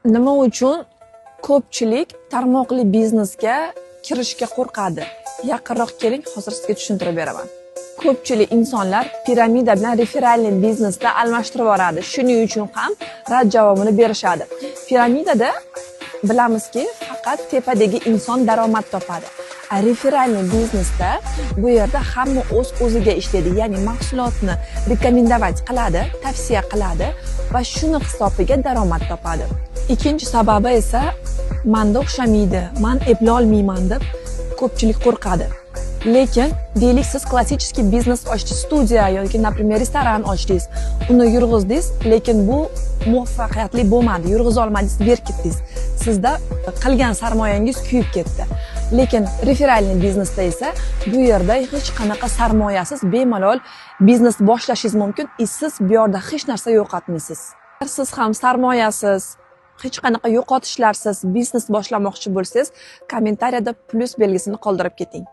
Nima uchun ko'pchilik tarmoqli biznesga kirishga qo'rqadi? Yaqinroq keling, hozir sizga tushuntirib beraman. Ko'pchilik insonlar piramida bilan referalli biznesda almashtirib yuboradi. Shuning uchun ham rad javobini berishadi. Piramidada bilamizki, faqat tepadagi inson daromad topadi. Referalli biznesda bu yerda hamma o'z-o'ziga ishlaydi, ya'ni mahsulotni rekomendavat qiladi, tavsiya qiladi va shuni hisobiga daromad topadi. Ikkinchi sababi esa menda o'xshamaydi, men eplay olmayman deb ko'pchilik qo'rqadi. Lekin deylik siz klassik biznes ochdingiz, studiya yoki, например, restoran ochdingiz, uni yurg'izdingiz, lekin bu muvaffaqiyatli bo'lmadi, yurg'iza olmadingiz, berkitdingiz. Sizda qilgan sarmoyangiz kuyib ketdi. Lekin referalli biznesda esa bu yerda hech qanaqa sarmoyasiz bemalol biznes boshlashingiz mumkin. Siz bu yerda hech narsa yo'qotmaysiz. Agar siz ham sarmoyasiz, hech qanaqa yo'qotishlarsiz biznes boshlamoqchi bo'lsangiz, kommentariyada plus belgisini qoldirib keting.